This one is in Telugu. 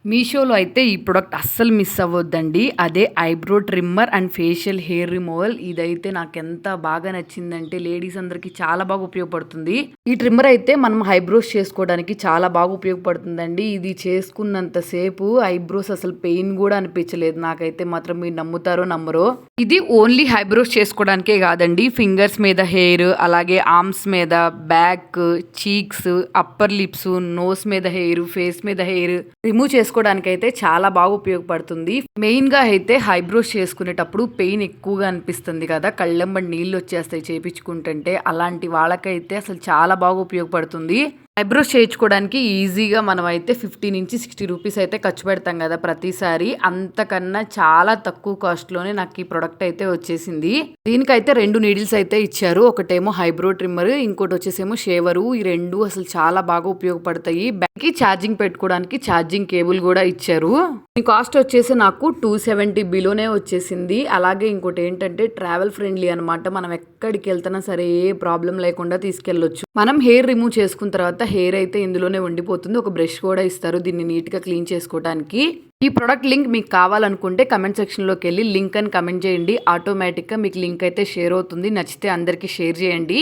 మీషోలో అయితే ఈ ప్రొడక్ట్ అస్సలు మిస్ అవ్వద్దండి. అదే eyebrow trimmer and facial hair removal. ఇదైతే నాకెంత బాగా నచ్చిందంటే లేడీస్ అందరికి చాలా బాగా ఉపయోగపడుతుంది. ఈ ట్రిమ్మర్ అయితే మనం ఐబ్రోస్ చేసుకోవడానికి చాలా బాగా ఉపయోగపడుతుందండి. ఇది చేసుకున్నంత సేపు ఐబ్రోస్ అసలు పెయిన్ కూడా అనిపించలేదు నాకైతే. మాత్రం మీరు నమ్ముతారో నమ్మరో. ఇది ఓన్లీ ఐబ్రోస్ చేసుకోవడానికే కాదండి, ఫింగర్స్ మీద హెయిర్, అలాగే ఆర్మ్స్ మీద, back, cheeks, upper lips, nose మీద హెయిర్, ఫేస్ మీద హెయిర్ రిమూవ్ చేసుకోవడానికి అయితే చాలా బాగా ఉపయోగపడుతుంది. మెయిన్ గా అయితే ఐబ్రోస్ చేసుకునేటప్పుడు పెయిన్ ఎక్కువగా అనిపిస్తుంది కదా, కళ్ళెంబడి నీళ్ళు వచ్చేస్తాయి చేపించుకుంటుంటే. అలాంటి వాళ్ళకైతే అసలు చాలా బాగా ఉపయోగపడుతుంది. ఐబ్రోస్ చేయించుకోవడానికి ఈజీగా మనం అయితే 50 నుంచి 60 రూపీస్ అయితే ఖర్చు పెడతాం కదా ప్రతిసారి. అంతకన్నా చాలా తక్కువ కాస్ట్లోనే నాకు ఈ ప్రొడక్ట్ అయితే వచ్చేసింది. దీనికైతే 2 నీడిల్స్ అయితే ఇచ్చారు. ఒకటేమో ఐబ్రో ట్రిమ్మర్, ఇంకోటి వచ్చేసేమో షేవరు. ఈ రెండు అసలు చాలా బాగా ఉపయోగపడతాయి. బ్యాక్కి ఛార్జింగ్ పెట్టుకోవడానికి ఛార్జింగ్ కేబుల్ కూడా ఇచ్చారు. ఈ కాస్ట్ వచ్చేసి నాకు 270 బిలోనే వచ్చేసింది. అలాగే ఇంకోటి ఏంటంటే ట్రావెల్ ఫ్రెండ్లీ అనమాట. మనం ఎక్కడికి వెళ్తున్నా సరే ఏ ప్రాబ్లం లేకుండా తీసుకెళ్ళొచ్చు. మనం హెయిర్ రిమూవ్ చేసుకున్న తర్వాత హెయిర్ అయితే ఇందులోనే ఉండిపోతుంది. ఒక బ్రష్ కూడా ఇస్తారు దీన్ని నీట్గా క్లీన్ చేసుకోవడానికి. ఈ ప్రొడక్ట్ లింక్ మీకు కావాలనుకుంటే కమెంట్ సెక్షన్లోకి వెళ్ళి లింక్ అని కమెంట్ చేయండి. ఆటోమేటిక్గా మీకు లింక్ అయితే షేర్ అవుతుంది. నచ్చితే అందరికీ షేర్ చేయండి.